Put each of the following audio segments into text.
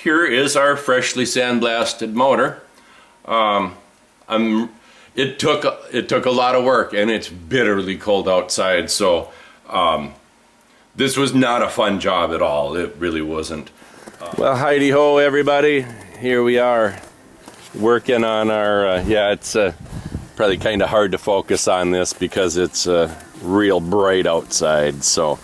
here is our freshly sandblasted motor. It took a lot of work, and it's bitterly cold outside, so this was not a fun job at all. It really wasn't. Well, Heidi ho, everybody. Here we are working on our, yeah, it's probably kind of hard to focus on this because it's real bright outside. So,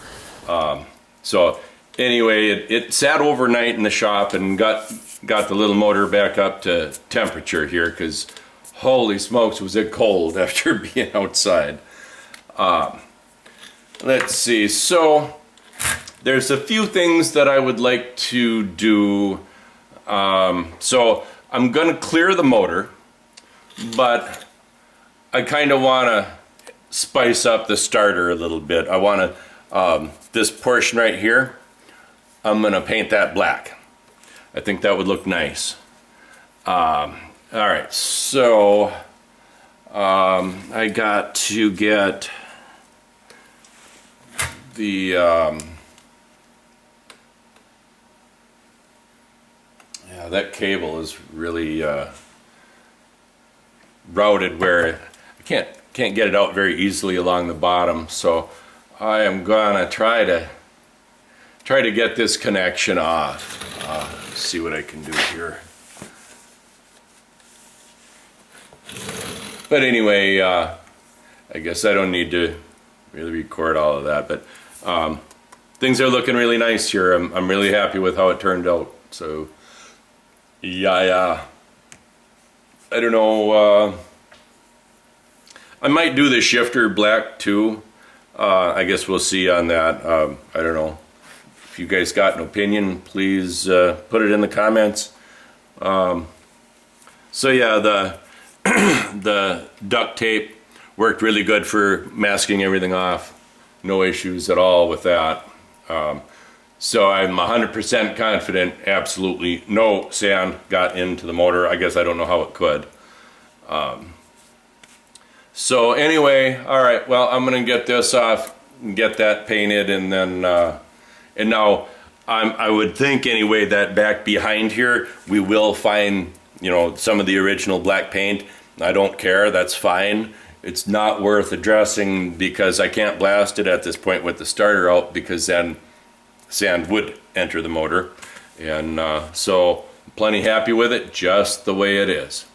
anyway, it sat overnight in the shop and got the little motor back up to temperature here, because holy smokes, was it cold after being outside. Let's see, so there's a few things that I would like to do. So I'm gonna clear the motor, but I kind of want to spice up the starter a little bit. I want to, this portion right here, I'm gonna paint that black. I think that would look nice. All right, so I got to get the yeah, that cable is really routed where I can't get it out very easily along the bottom. So I am gonna try to get this connection off. See what I can do here. But anyway, I guess I don't need to really record all of that, but things are looking really nice here. I'm really happy with how it turned out. So yeah, I don't know, I might do the shifter black too. I guess we'll see on that. I don't know. If you guys got an opinion, please put it in the comments. So yeah, the duct tape worked really good for masking everything off. No issues at all with that. So I'm 100% confident absolutely no sand got into the motor. I guess I don't know how it could. So anyway, all right, well, I'm gonna get this off and get that painted, and then and now I would think anyway that back behind here we will find, you know, some of the original black paint. I don't care, that's fine. It's not worth addressing because I can't blast it at this point with the starter out, because then sand would enter the motor. And so plenty happy with it just the way it is.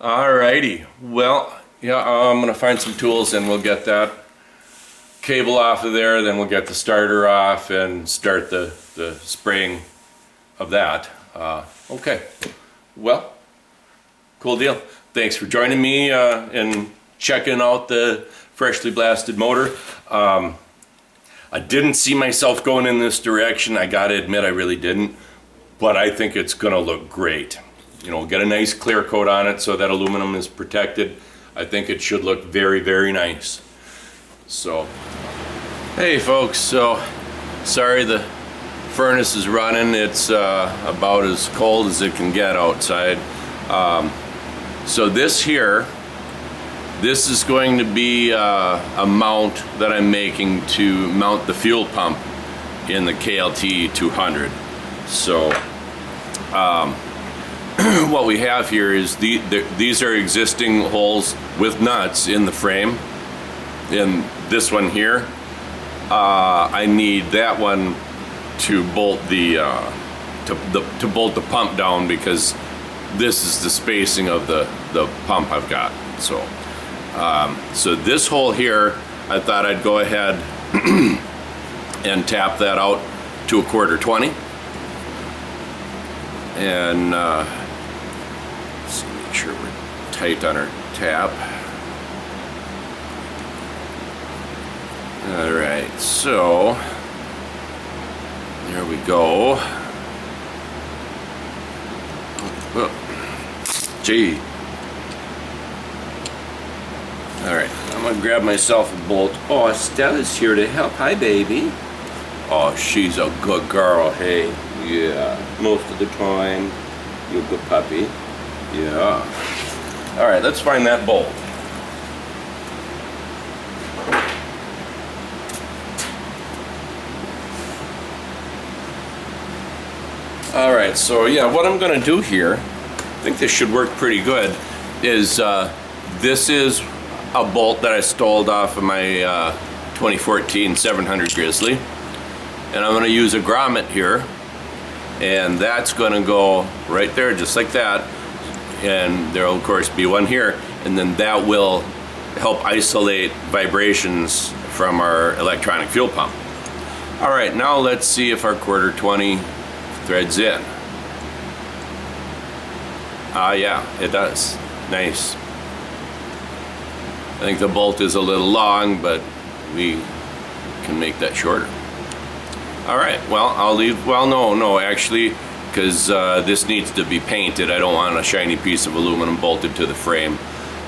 Alrighty, well, yeah, I'm gonna find some tools and we'll get that cable off of there, then we'll get the starter off and start the spraying of that. Okay, well, cool deal. Thanks for joining me and checking out the freshly blasted motor. I didn't see myself going in this direction. I gotta admit, I really didn't, but I think it's gonna look great. You know, get a nice clear coat on it so that aluminum is protected. I think it should look very, very nice. So, hey folks, so sorry the furnace is running. It's about as cold as it can get outside. So this here, this is going to be a mount that I'm making to mount the fuel pump in the KLT 200. So what we have here is these are existing holes with nuts in the frame. In this one here, I need that one to bolt to bolt the pump down, because this is the spacing of the pump I've got. So so this hole here, I thought I'd go ahead and tap that out to a 1/4-20, and let's make sure we're tight on our tap. All right, so there we go. Oh, gee. All right, I'm gonna grab myself a bolt. Oh, Stella's here to help. Hi, baby. Oh, she's a good girl. Hey, yeah, most of the time. You're a good puppy. Yeah. All right, let's find that bolt. All right, so yeah, what I'm gonna do here, I think this should work pretty good, is this is a bolt that I stole off of my 2014 700 Grizzly, and I'm gonna use a grommet here, and that's gonna go right there just like that, and there'll of course be one here, and then that will help isolate vibrations from our electronic fuel pump. All right, now let's see if our 1/4 threads in. Yeah, it does. Nice. I think the bolt is a little long, but we can make that shorter. All right, well, I'll leave, well, no, actually, because this needs to be painted. I don't want a shiny piece of aluminum bolted to the frame.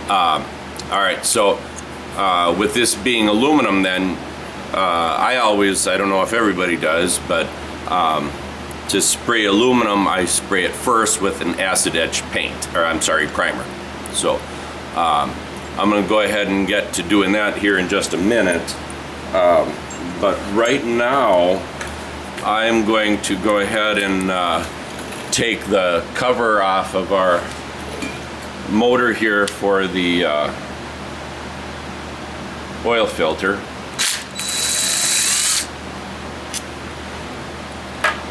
All right, so with this being aluminum then, I don't know if everybody does, but to spray aluminum, I spray it first with an acid etch paint, or I'm sorry, primer. So I'm gonna go ahead and get to doing that here in just a minute. But right now, I'm going to go ahead and take the cover off of our motor here for the oil filter.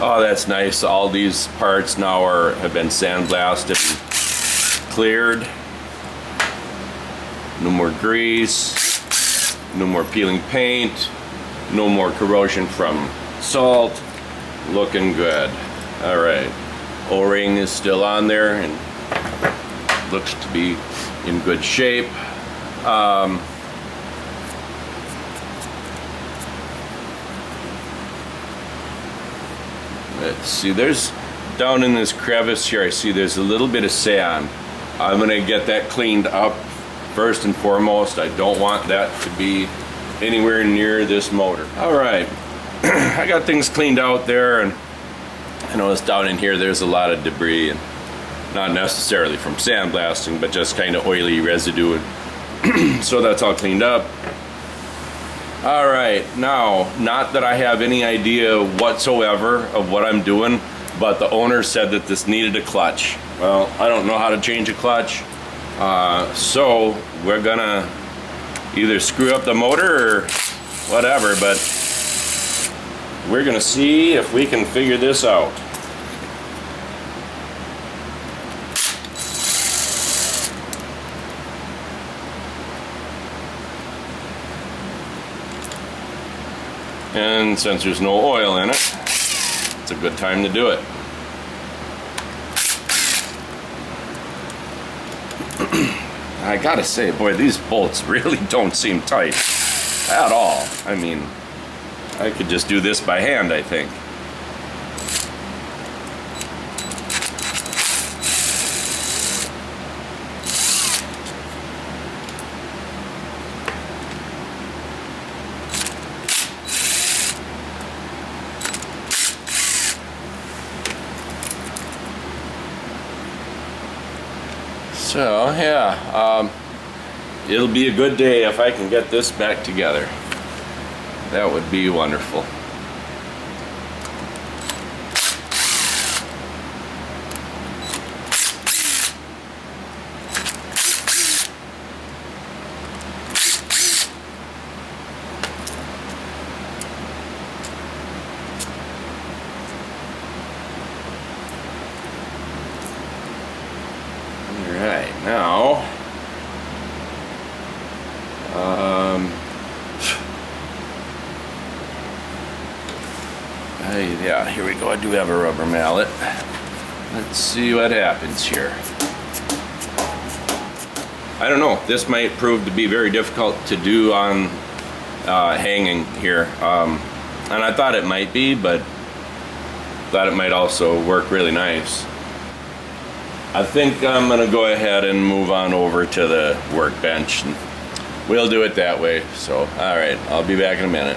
Oh, that's nice. All these parts now have been sandblasted and cleared. No more grease, no more peeling paint, no more corrosion from salt. Looking good. All right, O-ring is still on there and looks to be in good shape. Let's see, there's down in this crevice here, I see there's a little bit of sand. I'm gonna get that cleaned up first and foremost. I don't want that to be anywhere near this motor. All right, I got things cleaned out there, and I noticed down in here there's a lot of debris, and not necessarily from sandblasting, but just kind of oily residue. So that's all cleaned up. All right, now, not that I have any idea whatsoever of what I'm doing, but the owner said that this needed a clutch. Well, I don't know how to change a clutch, so we're gonna either screw up the motor or whatever, but we're gonna see if we can figure this out. And since there's no oil in it, it's a good time to do it. I gotta say, boy, these bolts really don't seem tight at all. I mean, I could just do this by hand, I think. So yeah, it'll be a good day if I can get this back together. That would be wonderful. Now, yeah, here we go. I do have a rubber mallet. Let's see what happens here. I don't know. This might prove to be very difficult to do on hanging here. And I thought it might be, but thought it might also work really nice. I think I'm gonna go ahead and move on over to the workbench, and we'll do it that way. So, all right, I'll be back in a minute.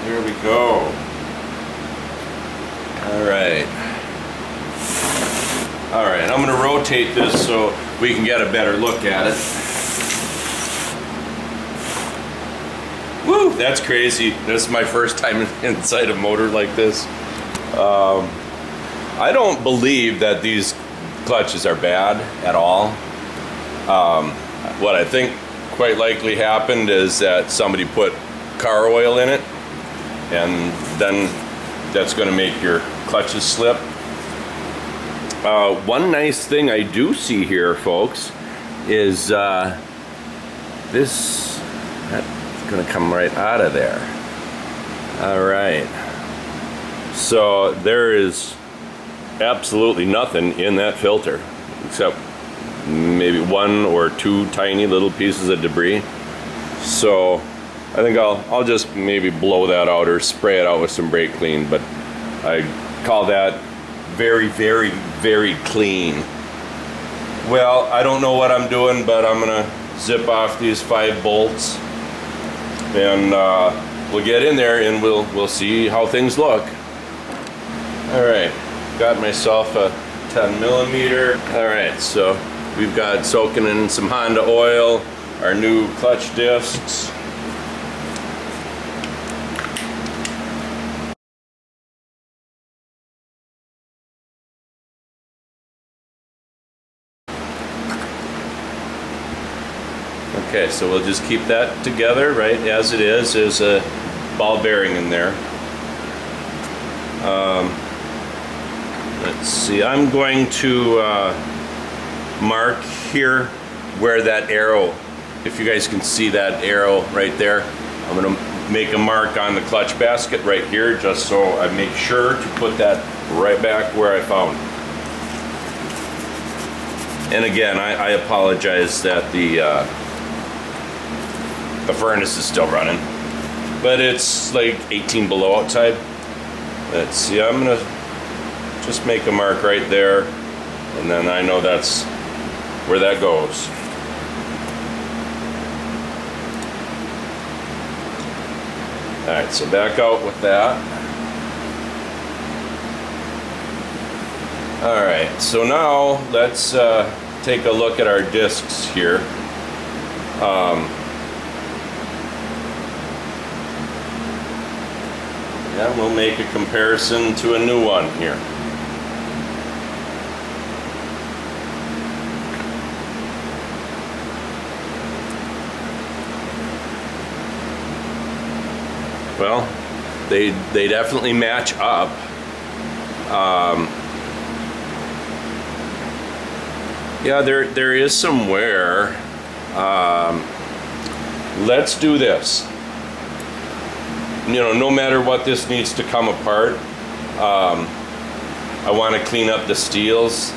Here we go. All right. All right, I'm gonna rotate this so we can get a better look at it. Woo, that's crazy. This is my first time inside a motor like this. I don't believe that these clutches are bad at all. What I think quite likely happened is that somebody put car oil in it, and then that's going to make your clutches slip. One nice thing I do see here, folks, is this, that's going to come right out of there. All right. So there is absolutely nothing in that filter except maybe one or two tiny little pieces of debris. So I think I'll just maybe blow that out or spray it out with some brake clean, but I call that very, very, very clean. Well, I don't know what I'm doing, but I'm gonna zip off these 5 bolts, and we'll get in there and we'll see how things look. All right, got myself a 10 millimeter. All right, so we've got soaking in some Honda oil, our new clutch discs. Okay, so we'll just keep that together right as it is. There's a ball bearing in there. Let's see, I'm going to mark here where that arrow, if you guys can see that arrow right there, I'm going to make a mark on the clutch basket right here, just so I make sure to put that right back where I found. And again, I apologize that the furnace is still running, but it's like 18 below outside. Let's see, I'm gonna just make a mark right there, and then I know that's where that goes. All right, so back out with that. All right, so now let's take a look at our discs here. Yeah, we'll make a comparison to a new one here. Well, they definitely match up. Yeah, there is some wear. Let's do this. You know, no matter what this needs to come apart, I want to clean up the steels,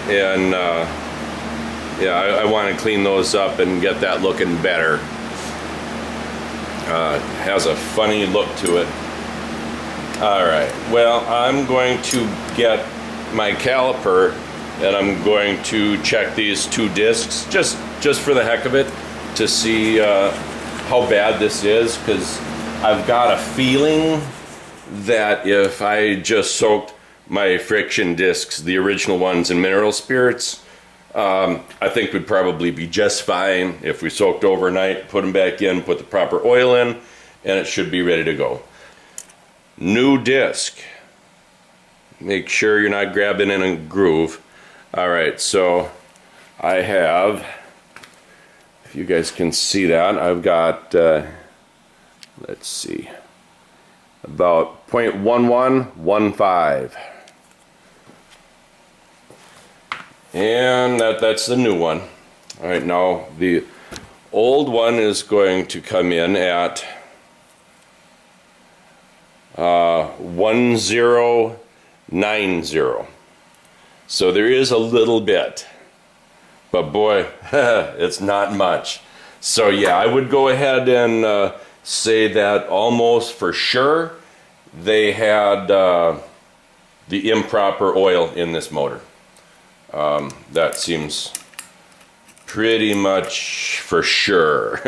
and yeah, I want to clean those up and get that looking better. Has a funny look to it. All right, well, I'm going to get my caliper and I'm going to check these 2 discs just for the heck of it, to see how bad this is, because I've got a feeling that if I just soaked my friction discs, the original ones, in mineral spirits, I think would probably be just fine. If we soaked overnight, put them back in, put the proper oil in, and it should be ready to go. New disc. Make sure you're not grabbing in a groove. All right, so I have, if you guys can see that, I've got, let's see, about 0.1115. And that's the new one. All right, now the old one is going to come in at 1090. So there is a little bit, but boy, it's not much. So yeah, I would go ahead and say that almost for sure they had the improper oil in this motor. That seems pretty much for sure.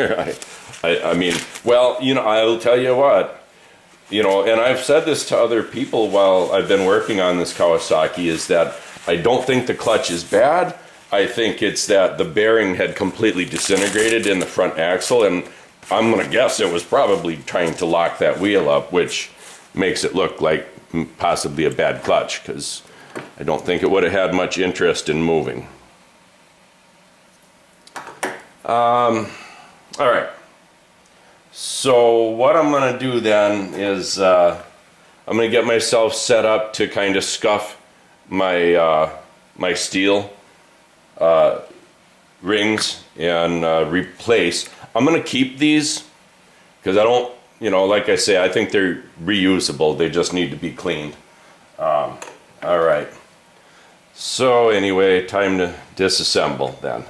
I mean, well, you know, I'll tell you what, you know, and I've said this to other people while I've been working on this Kawasaki, is that I don't think the clutch is bad. I think it's that the bearing had completely disintegrated in the front axle, and I'm gonna guess it was probably trying to lock that wheel up, which makes it look like possibly a bad clutch, because I don't think it would have had much interest in moving. All right. So what I'm gonna do then is I'm gonna get myself set up to kind of scuff my my steel rings and replace. I'm gonna keep these because I don't, you know, like I say, I think they're reusable. They just need to be cleaned. All right. So anyway, time to disassemble then.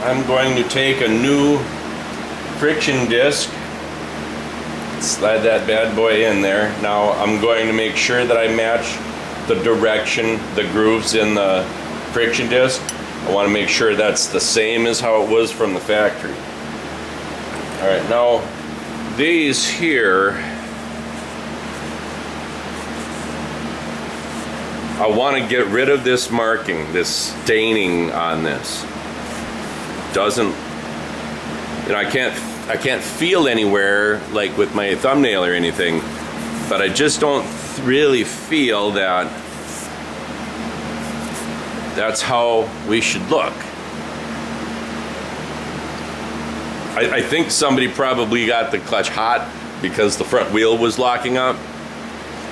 I'm going to take a new friction disc, slide that bad boy in there. Now I'm going to make sure that I match the direction, the grooves in the friction disc. I want to make sure that's the same as how it was from the factory. All right, now these here, I want to get rid of this marking, this staining on this. Doesn't, you know, I can't feel anywhere like with my thumbnail or anything, but I just don't really feel that that's how we should look. I think somebody probably got the clutch hot because the front wheel was locking up,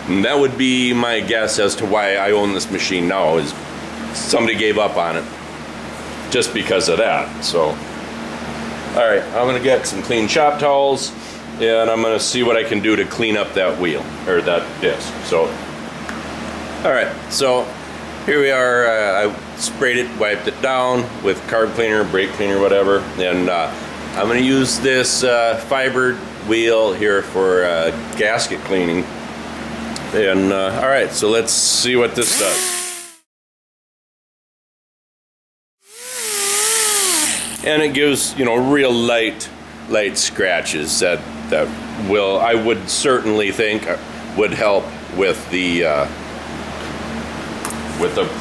and that would be my guess as to why I own this machine now, is somebody gave up on it just because of that. So, all right, I'm gonna get some clean shop towels and I'm gonna see what I can do to clean up that wheel, or that disc. So, all right, so here we are. I sprayed it, wiped it down with carb cleaner, brake cleaner, whatever, and I'm gonna use this fibered wheel here for gasket cleaning. And all right, so let's see what this does. And it gives, you know, real light scratches that will, I would certainly think, would help with the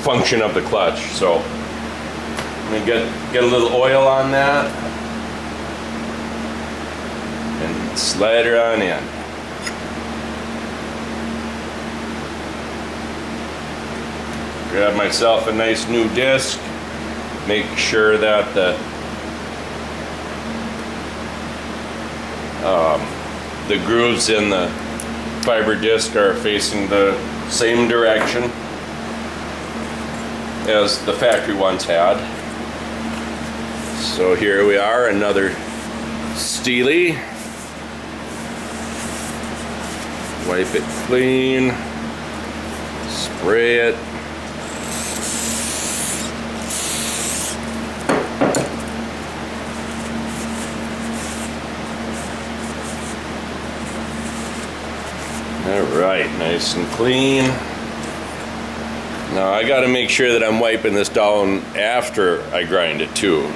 function of the clutch. So I'm gonna get a little oil on that and slide her on in. Grab myself a nice new disc. Make sure that the grooves in the fiber disc are facing the same direction as the factory ones had. So here we are, another Steely. Wipe it clean, spray it. All right, nice and clean. Now I got to make sure that I'm wiping this down after I grind it too.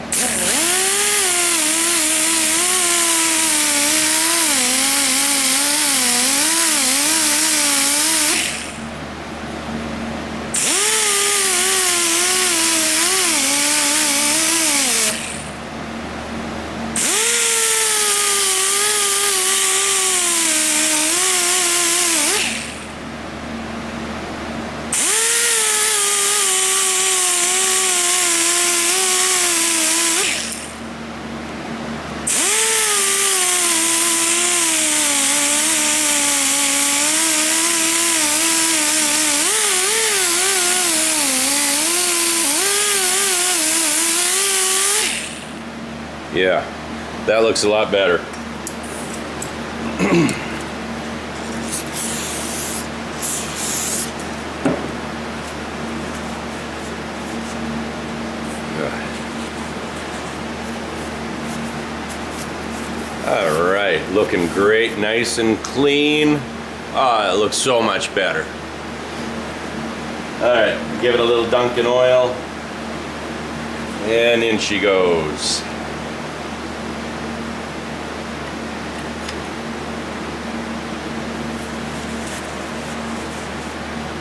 Yeah, that looks a lot better. Looking great, nice and clean. It looks so much better. Alright, give it a little dunk in oil. And in she goes.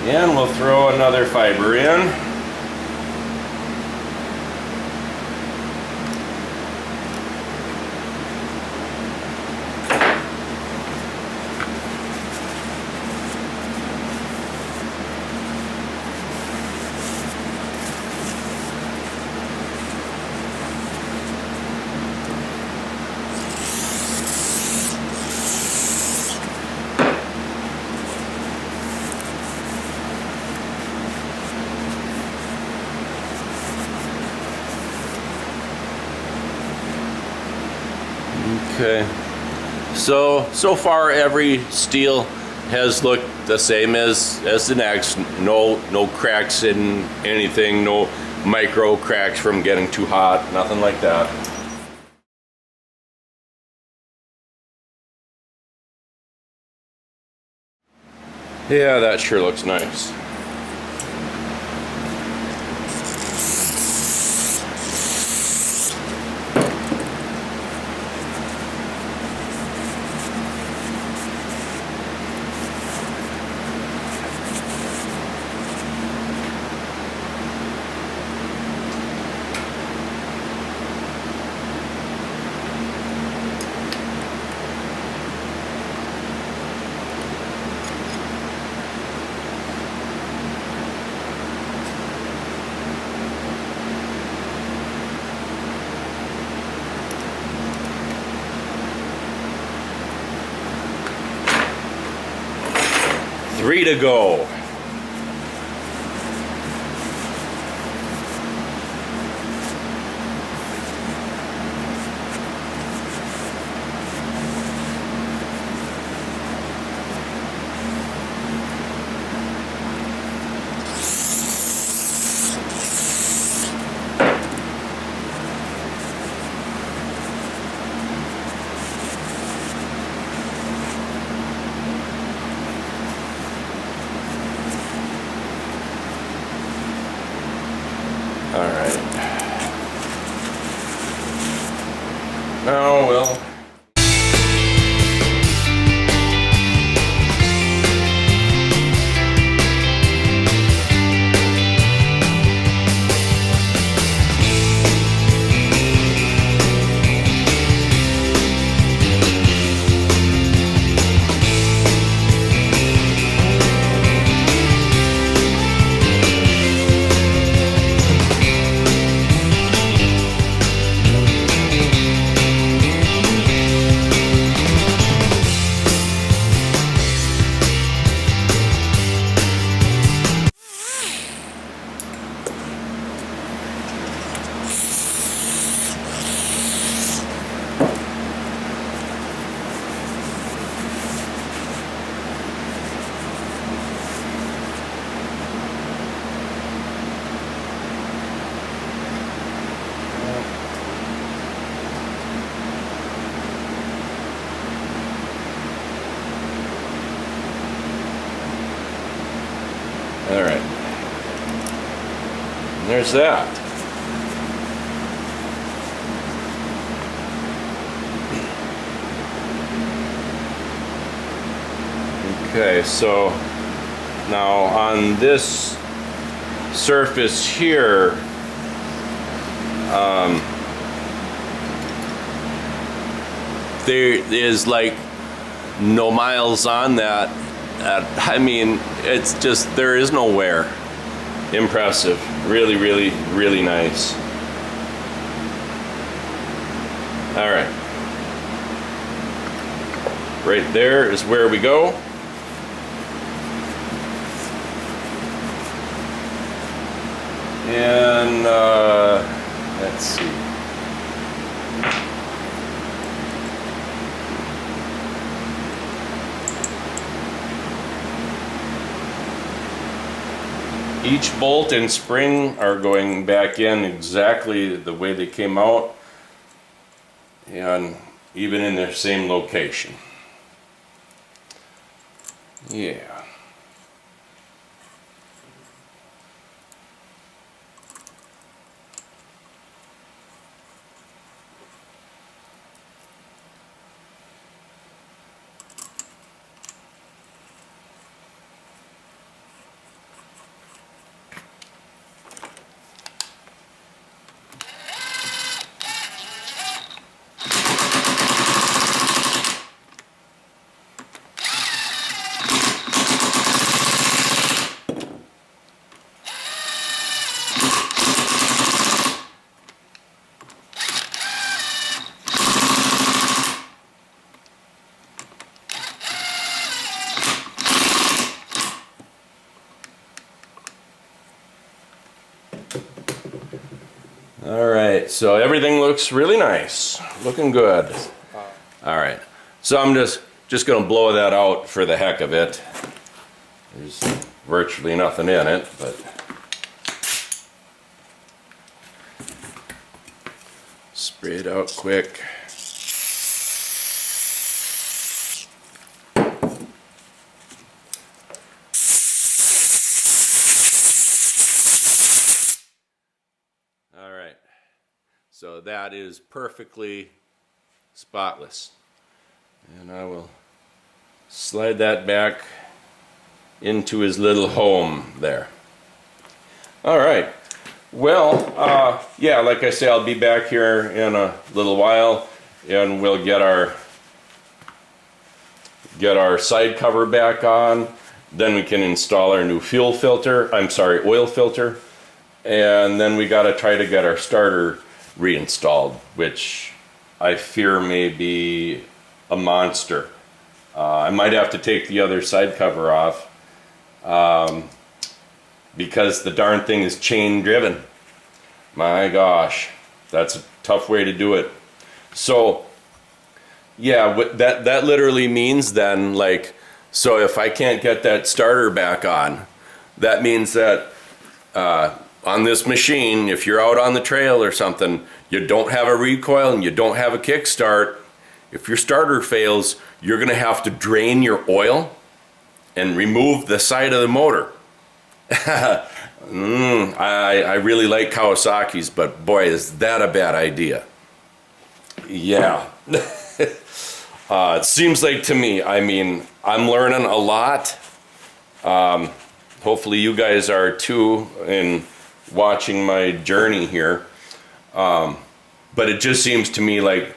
And we'll throw another fiber in. Okay, so far every steel has looked the same as the next. No cracks in anything, no micro cracks from getting too hot, nothing like that. Yeah, that sure looks nice. Three to go. All right. Oh, well. All right. And there's that. Okay, so now on this surface here, there is like no miles on that. I mean, it's just, there is no wear. Impressive. Really, really, really nice. All right. Right there is where we go. And let's see. Each bolt and spring are going back in exactly the way they came out. And even in their same location. Yeah. All right, so everything looks really nice, looking good. All right, so I'm just gonna blow that out for the heck of it. There's virtually nothing in it, but spray it out quick. So that is perfectly spotless. And I will slide that back into his little home there. All right. Well, yeah, like I say, I'll be back here in a little while and we'll get our side cover back on. Then we can install our new oil filter. And then we got to try to get our starter reinstalled, which I fear may be a monster. I might have to take the other side cover off because the darn thing is chain driven. My gosh, that's a tough way to do it. So yeah, that literally means then, like, so if I can't get that starter back on, that means that on this machine, if you're out on the trail or something, you don't have a recoil and you don't have a kickstart, if your starter fails, you're gonna have to drain your oil and remove the side of the motor. I really like Kawasaki's, but boy, is that a bad idea. Yeah. It seems like to me, I mean, I'm learning a lot. Hopefully you guys are too, in watching my journey here, but it just seems to me like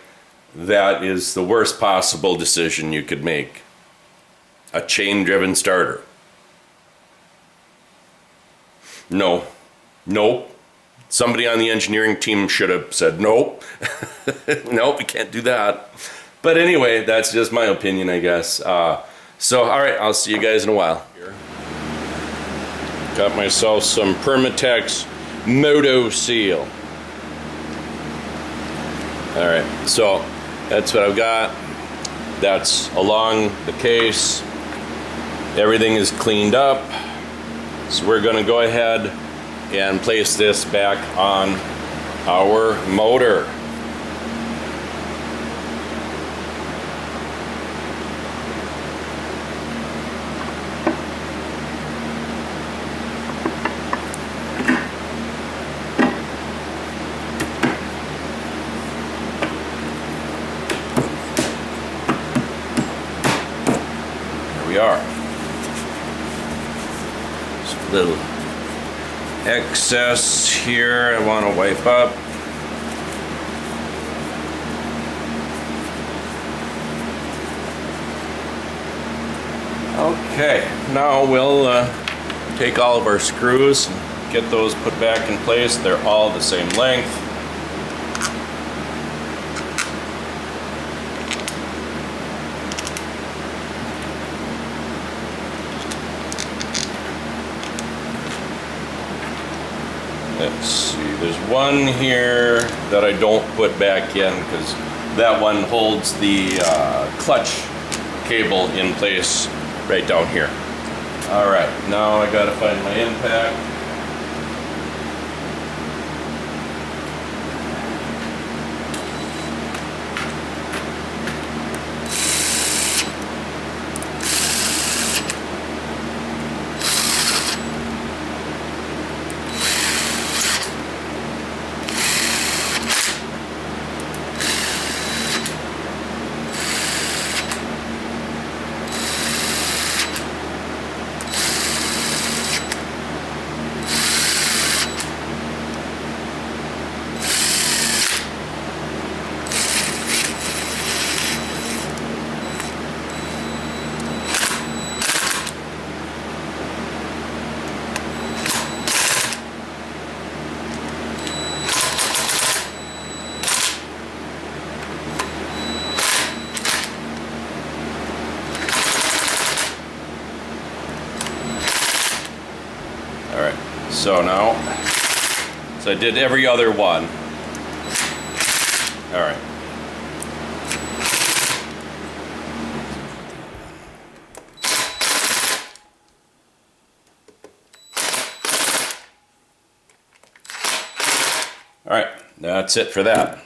that is the worst possible decision you could make. A chain-driven starter. Nope. Somebody on the engineering team should have said nope. Nope, we can't do that. But anyway, that's just my opinion, I guess. So, all right, I'll see you guys in a while. Got myself some Permatex Moto Seal. All right, so that's what I've got. That's along the case. Everything is cleaned up. So we're gonna go ahead and place this back on our motor. Are. Just a little excess here I want to wipe up. Okay, now we'll take all of our screws and get those put back in place. They're all the same length. Let's see, there's one here that I don't put back in because that one holds the clutch cable in place right down here. All right, now I gotta find my impact. So now, so I did every other one. All right. All right, that's it for that.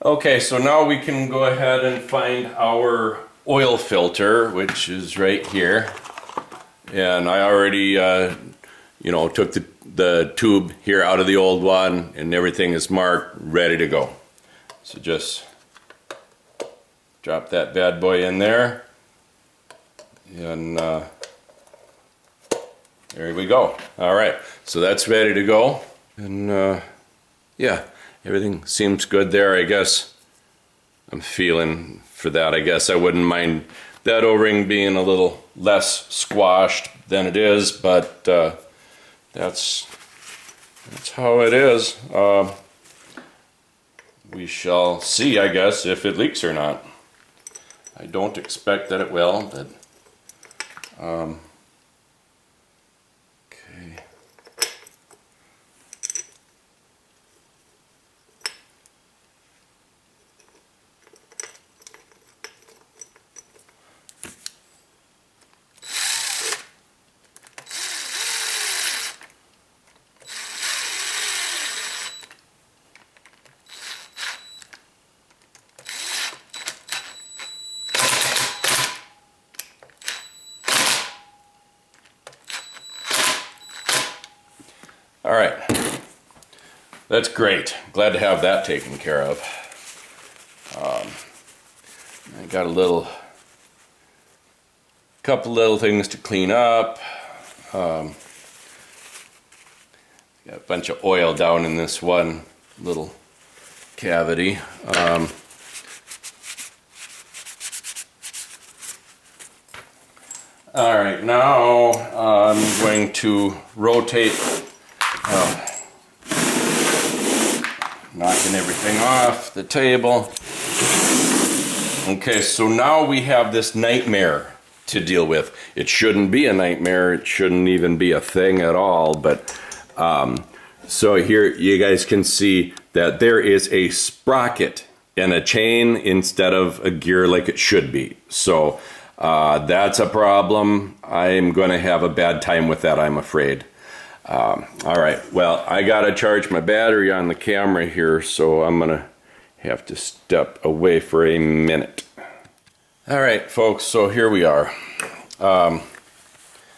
Okay, so now we can go ahead and find our oil filter, which is right here. And I already, you know, took the tube here out of the old one, and everything is marked, ready to go. So just drop that bad boy in there, and there we go. All right, so that's ready to go. And yeah, everything seems good there. I guess I'm feeling for that. I guess I wouldn't mind that O-ring being a little less squashed than it is, but that's how it is. We shall see, I guess, if it leaks or not. I don't expect that it will, but okay. All right, that's great. Glad to have that taken care of. I got couple little things to clean up. Got a bunch of oil down in this one little cavity. All right, now I'm going to rotate. Knocking everything off the table. Okay, so now we have this nightmare to deal with. It shouldn't be a nightmare. It shouldn't even be a thing at all. But so here you guys can see that there is a sprocket and a chain instead of a gear like it should be. So that's a problem. I'm going to have a bad time with that, I'm afraid. All right, well, I gotta charge my battery on the camera here, so I'm gonna have to step away for a minute. All right, folks, so here we are.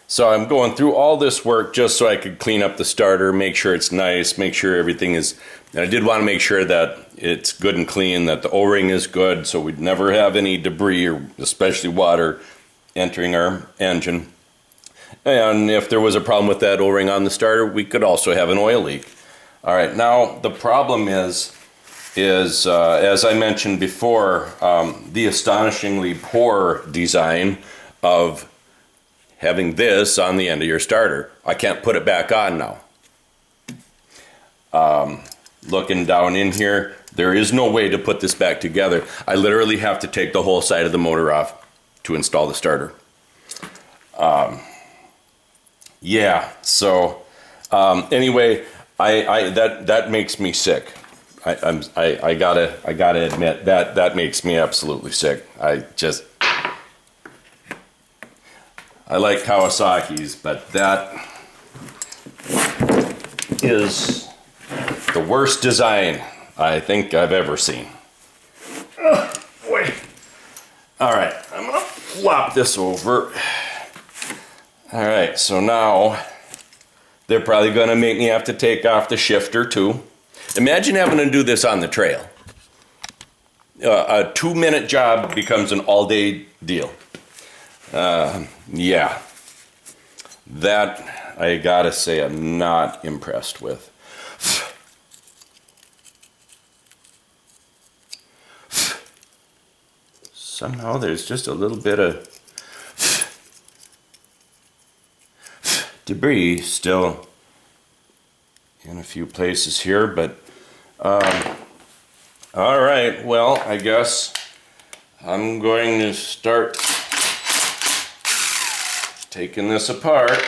So I'm going through all this work just so I could clean up the starter, make sure it's nice, make sure everything is, and I did want to make sure that it's good and clean, that the O-ring is good, so we'd never have any debris, or especially water, entering our engine. And if there was a problem with that O-ring on the starter, we could also have an oil leak. All right, now the problem is as I mentioned before, the astonishingly poor design of having this on the end of your starter. I can't put it back on now. Looking down in here, there is no way to put this back together. I literally have to take the whole side of the motor off to install the starter. Yeah, so anyway, that makes me sick. I gotta admit that makes me absolutely sick. I like Kawasaki's, but that is the worst design I think I've ever seen. Oh, boy. All right, I'm gonna flop this over. All right, so now they're probably gonna make me have to take off the shifter too. Imagine having to do this on the trail. A 2-minute job becomes an all-day deal. Yeah, that I gotta say I'm not impressed with. Somehow there's just a little bit of debris still in a few places here, but all right, well, I guess I'm going to start taking this apart.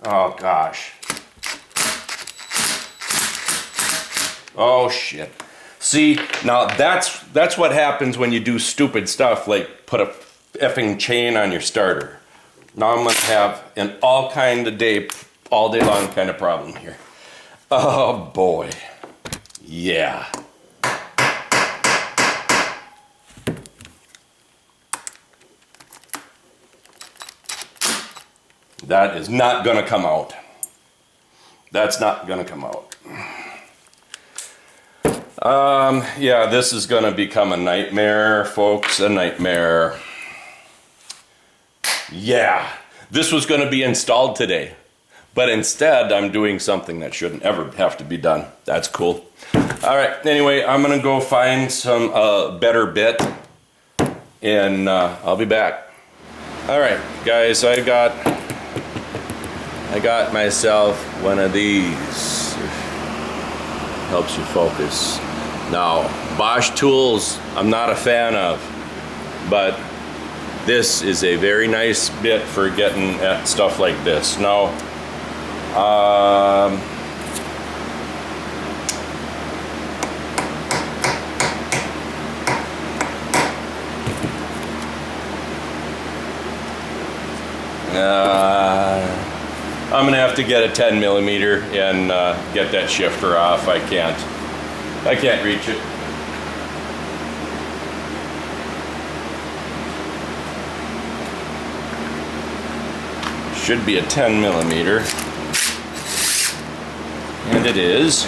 Oh gosh. Oh shit. See, now that's what happens when you do stupid stuff like put a effing chain on your starter. Now I'm gonna have an all day long kind of problem here. Oh boy. Yeah. That is not gonna come out. That's not gonna come out. Yeah, this is gonna become a nightmare, folks, a nightmare. Yeah, this was gonna be installed today, but instead I'm doing something that shouldn't ever have to be done. That's cool. All right, anyway, I'm gonna go find some better bit, and I'll be back. All right, guys, I got myself one of these. Helps you focus. Now, Bosch tools, I'm not a fan of, but this is a very nice bit for getting at stuff like this. Now, I'm gonna have to get a 10 millimeter and get that shifter off. I can't reach it. Should be a 10 millimeter, and it is.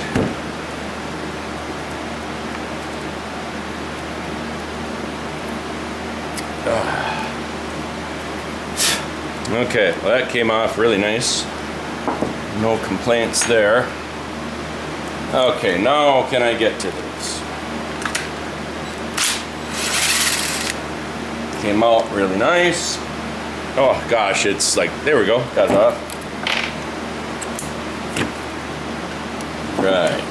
Okay, well that came off really nice. No complaints there. Okay, now can I get to this? Came out really nice. Oh gosh, it's like, there we go, got it off. Right.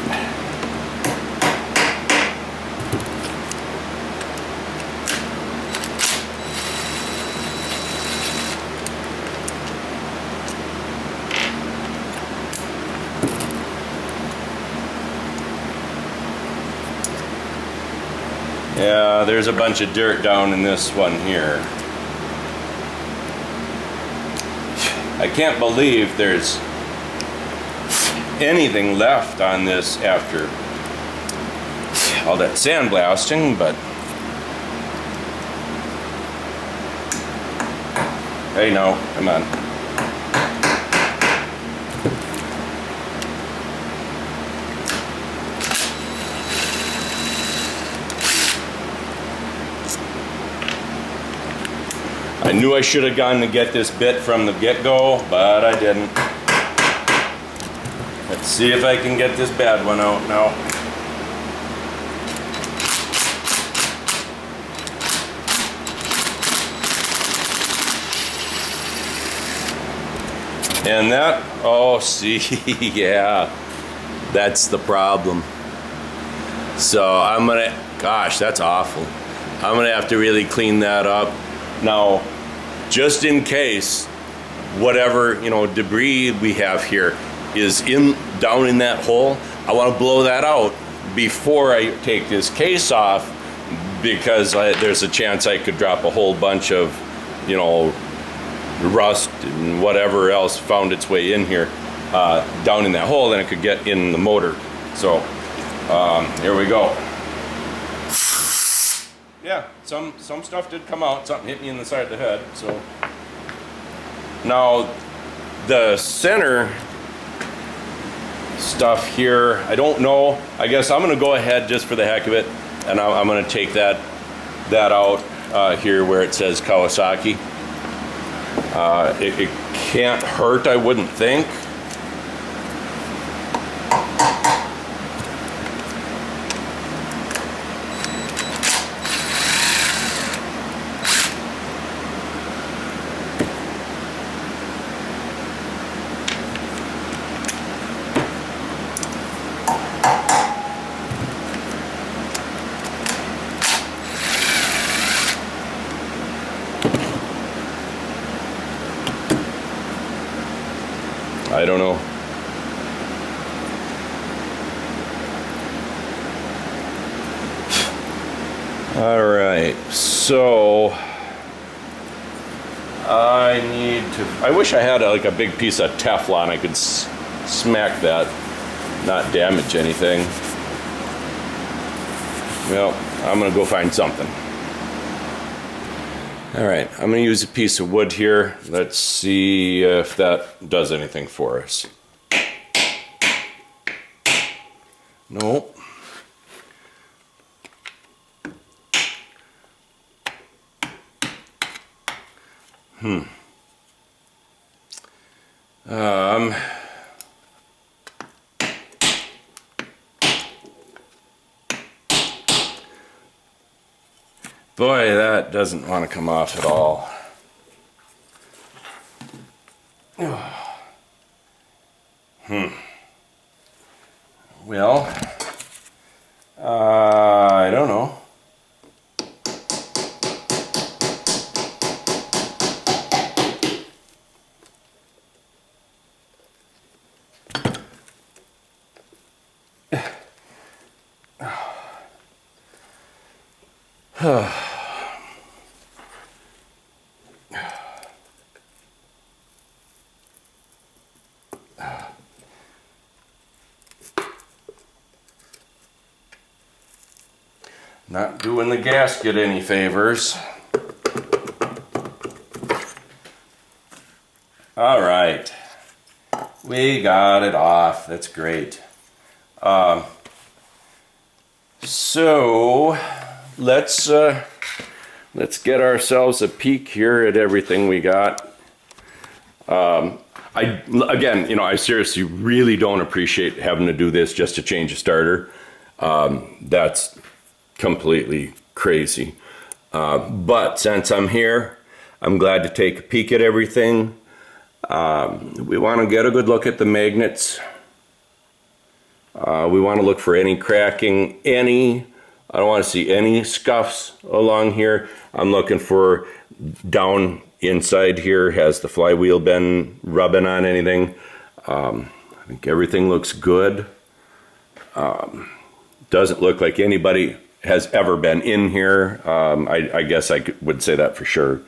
Yeah, there's a bunch of dirt down in this one here. I can't believe there's anything left on this after all that sandblasting, but hey, no, come on. I knew I should have gone to get this bit from the get-go, but I didn't. Let's see if I can get this bad one out now. And that, oh, see, yeah, that's the problem. So I'm gonna, gosh, that's awful. I'm gonna have to really clean that up. Now, just in case whatever, debris we have here is down in that hole, I want to blow that out before I take this case off, because there's a chance I could drop a whole bunch of, rust and whatever else found its way in here down in that hole, and it could get in the motor. So here we go. Yeah, some stuff did come out. Something hit me in the side of the head. So now the center stuff here, I don't know. I guess I'm gonna go ahead just for the heck of it, and I'm gonna take that out here where it says Kawasaki. It can't hurt, I wouldn't think. I don't know. All right, so I wish I had like a big piece of Teflon. I could smack that, not damage anything. Well, I'm gonna go find something. All right, I'm gonna use a piece of wood here. Let's see if that does anything for us. Nope. Boy, that doesn't want to come off at all. Well, I don't know. Not doing the gasket any favors. All right, we got it off. That's great. So let's get ourselves a peek here at everything we got. Again, you know, I seriously really don't appreciate having to do this just to change a starter. That's completely crazy. But since I'm here, I'm glad to take a peek at everything. We want to get a good look at the magnets. We want to look for any cracking, I don't want to see any scuffs along here. I'm looking for down inside here, has the flywheel been rubbing on anything? I think everything looks good. Doesn't look like anybody has ever been in here. I guess I would say that for sure.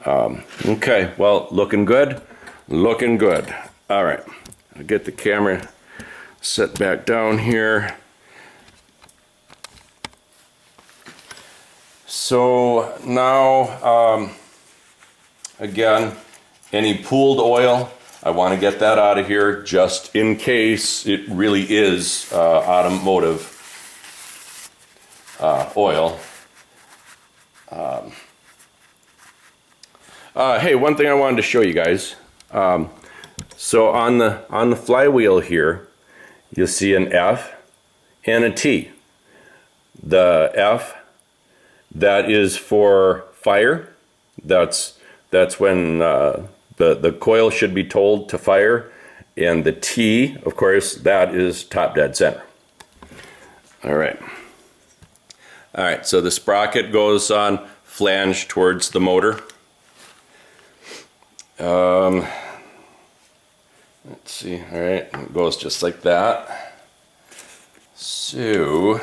Okay, well, looking good. Looking good. All right, I'll get the camera set back down here. So now, again, any pooled oil, I want to get that out of here just in case it really is automotive oil. Hey, one thing I wanted to show you guys. So on the flywheel here, you'll see an F and a T. The F, that is for fire. That's when the coil should be told to fire. And the T, of course, that is top dead center. All right. All right, so the sprocket goes on flange towards the motor. Let's see, all right, it goes just like that. So,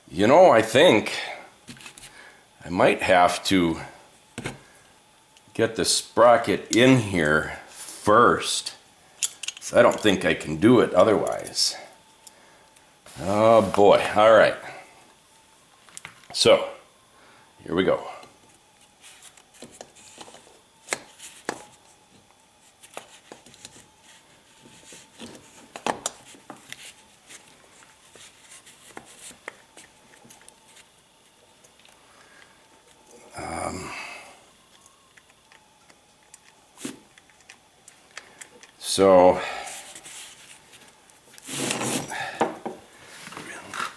you know, I think I might have to get the sprocket in here first. So I don't think I can do it otherwise. Oh boy, all right. So, here we go. So,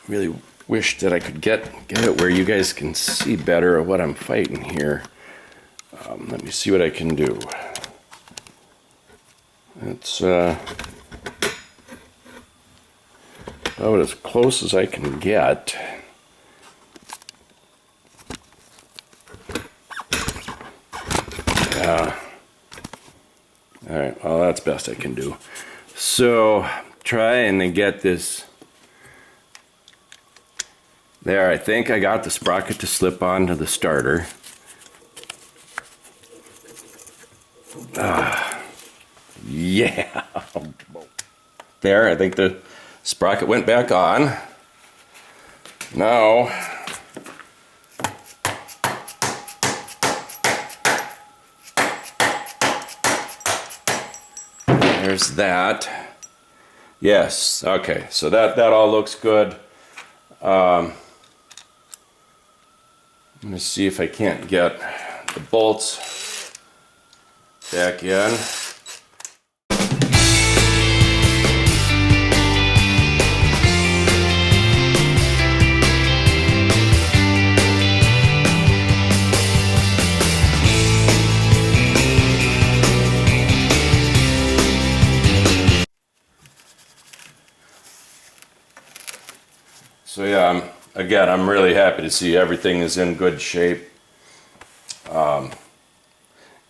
really wish that I could get it where you guys can see better what I'm fighting here. Let me see what I can do. It's about as close as I can get. All right, well, that's best I can do. So, trying to get this there. I think I got the sprocket to slip onto the starter. Yeah. There, I think the sprocket went back on. Now, there's that. Yes, okay, so that all looks good. I'm gonna see if I can't get the bolts back in. So yeah, I'm really happy to see everything is in good shape.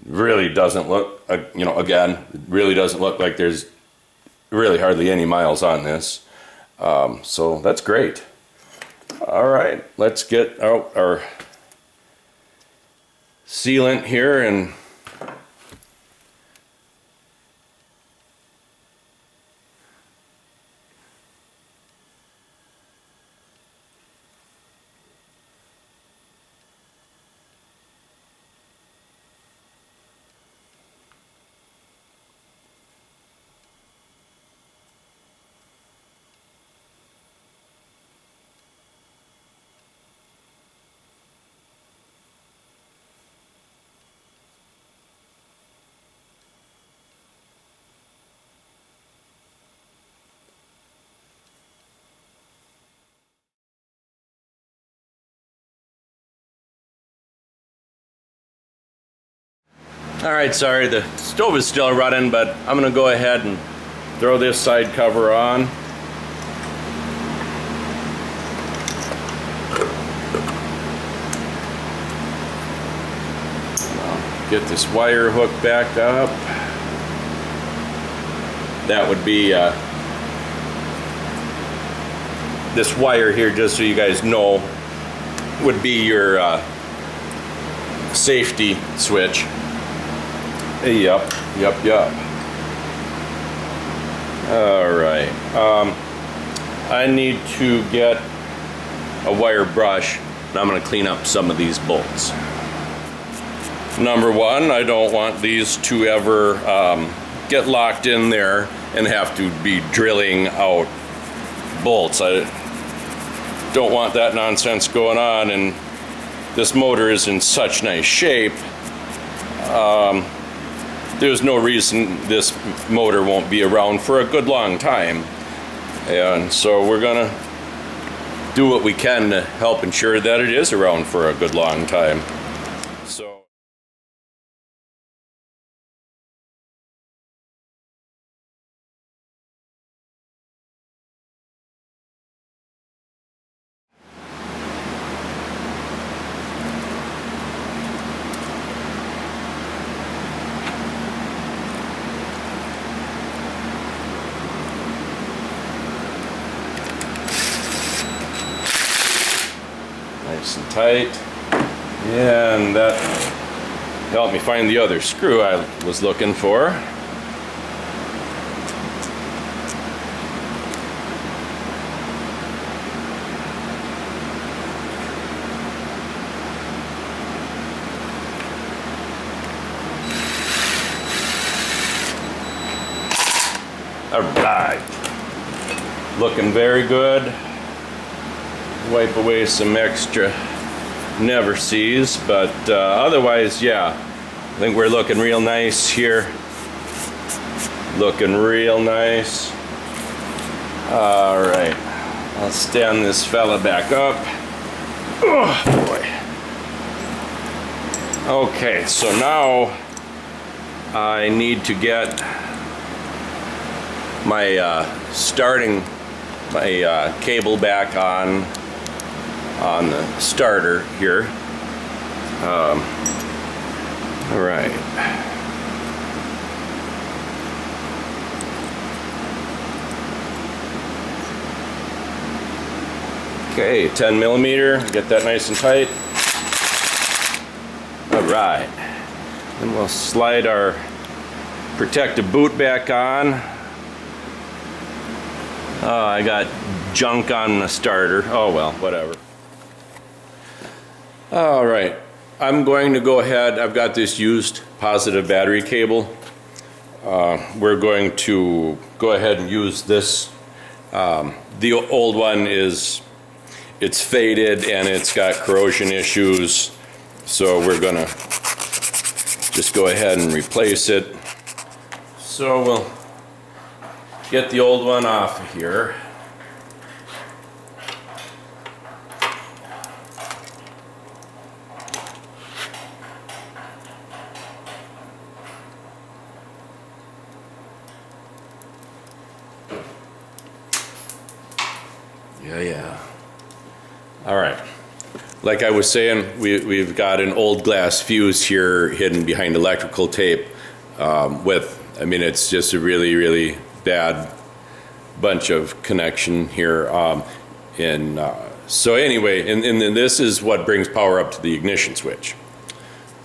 Really doesn't look, again, it really doesn't look like there's really hardly any miles on this. So that's great. All right, let's get out our sealant here and all right, sorry, the stove is still running, but I'm gonna go ahead and throw this side cover on. Get this wire hook back up. That would be this wire here, just so you guys know, would be your safety switch. Yep. All right. I need to get a wire brush, and I'm going to clean up some of these bolts. Number one, I don't want these to ever get locked in there and have to be drilling out bolts. I don't want that nonsense going on, and this motor is in such nice shape. There's no reason this motor won't be around for a good long time. And so we're gonna do what we can to help ensure that it is around for a good long time. So nice and tight, and that helped me find the other screw I was looking for. All right, looking very good. Wipe away some extra never sees, but otherwise, yeah, I think we're looking real nice here. Looking real nice. All right, I'll stand this fella back up. Oh boy. Okay, so now I need to get my cable back on the starter here. All right. Okay, 10 millimeter, get that nice and tight. All right. Then we'll slide our protective boot back on. Oh, I got junk on the starter. Oh well, whatever. All right, I'm going to go ahead. I've got this used positive battery cable. We're going to go ahead and use this. The old one it's faded and it's got corrosion issues, so we're gonna just go ahead and replace it. So we'll get the old one off of here. Yeah. All right. Like I was saying, we've got an old glass fuse here hidden behind electrical tape. It's just a really, really bad bunch of connection here. So anyway, and this is what brings power up to the ignition switch.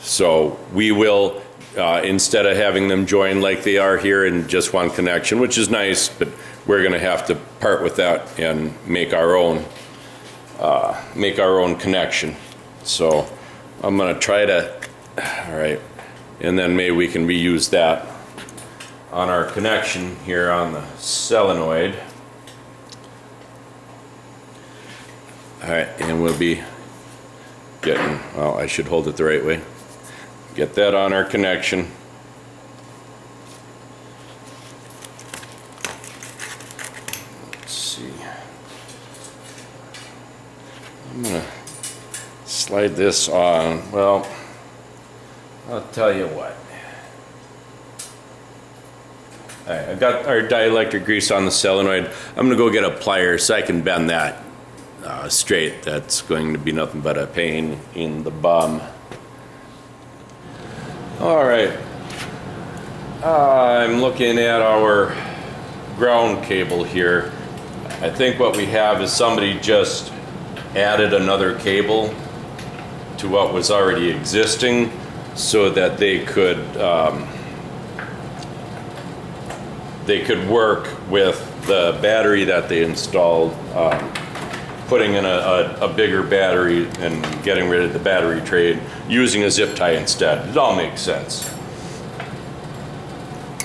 So we will, instead of having them join like they are here in just one connection, which is nice, but we're going to have to part with that and make our own connection. So I'm going to try to, all right, and then maybe we can reuse that on our connection here on the solenoid. All right, and we'll be getting, well, I should hold it the right way. Get that on our connection. Let's see. I'm gonna slide this on. Well, I'll tell you what. All right, I've got our dielectric grease on the solenoid. I'm gonna go get a plier so I can bend that straight. That's going to be nothing but a pain in the bum. All right, I'm looking at our ground cable here. I think what we have is somebody just added another cable to what was already existing so that they could work with the battery that they installed, putting in a bigger battery and getting rid of the battery tray, using a zip tie instead. It all makes sense.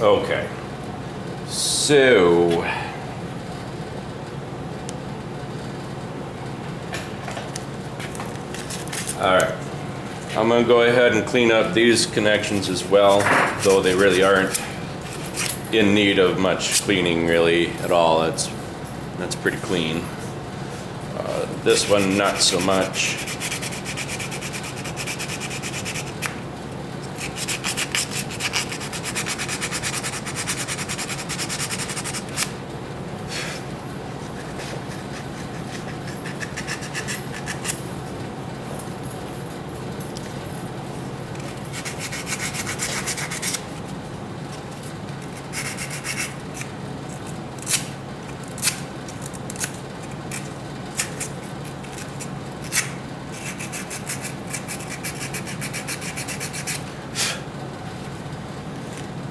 Okay, so all right, I'm gonna go ahead and clean up these connections as well, though they really aren't in need of much cleaning really at all. That's pretty clean. This one not so much.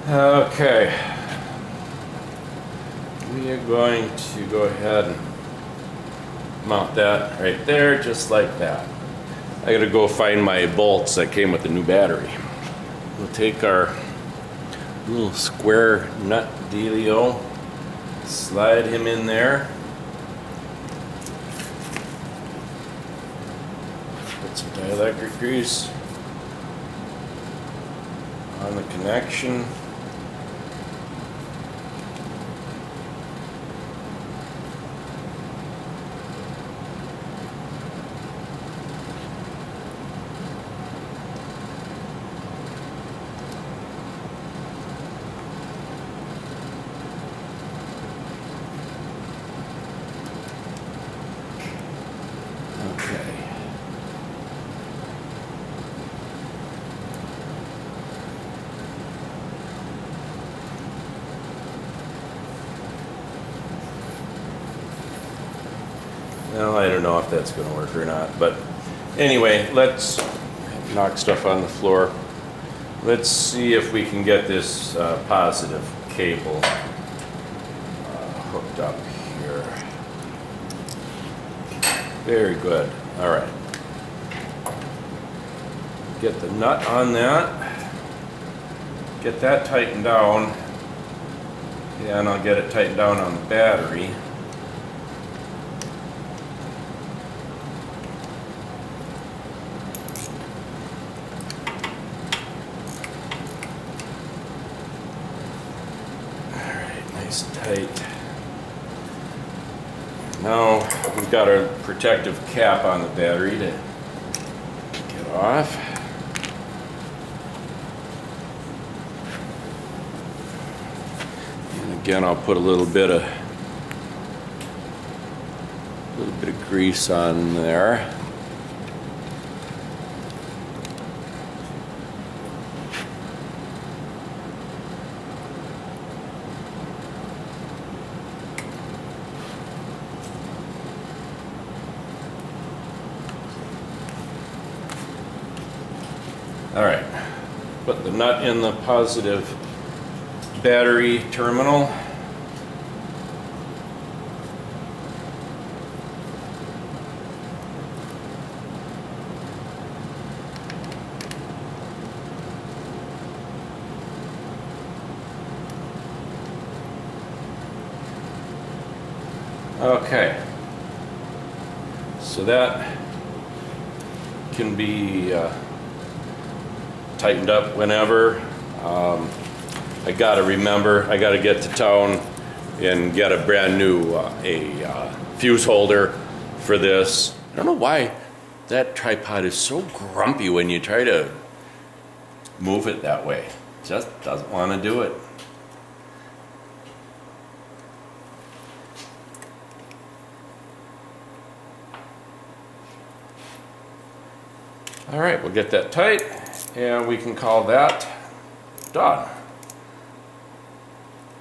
Okay, we are going to go ahead and mount that right there, just like that. I gotta go find my bolts that came with the new battery. We'll take our little square nut dealio, slide him in there, put some dielectric grease on the connection. Well, I don't know if that's gonna work or not, but anyway, let's knock stuff on the floor. Let's see if we can get this positive cable hooked up here. Very good. All right. Get the nut on that. Get that tightened down. Yeah, and I'll get it tightened down on the battery. Nice and tight. Now we've got our protective cap on the battery to get off. And again, I'll put a little bit of grease on there. All right, put the nut in the positive battery terminal. Okay, so that can be tightened up whenever. I gotta remember, I gotta get to town and get a brand new fuse holder for this. I don't know why that tripod is so grumpy when you try to move it that way. It just doesn't want to do it. All right, we'll get that tight and we can call that done.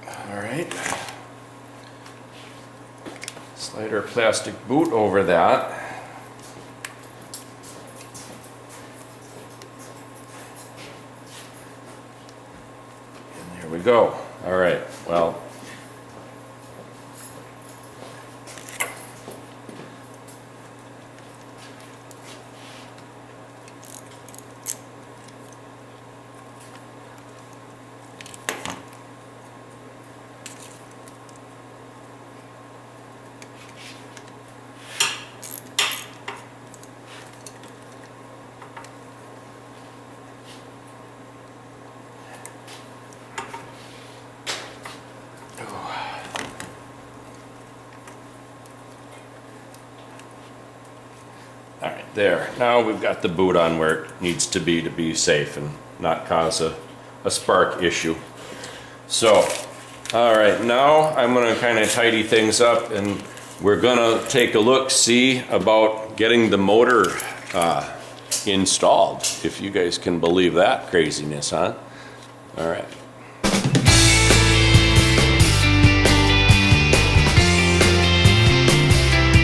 All right. Slide our plastic boot over that. And there we go. All right, well, all right, there. Now we've got the boot on where it needs to be safe and not cause a spark issue. So, all right, now I'm gonna kind of tidy things up and we're gonna take a look, see about getting the motor installed, if you guys can believe that craziness, huh? All right.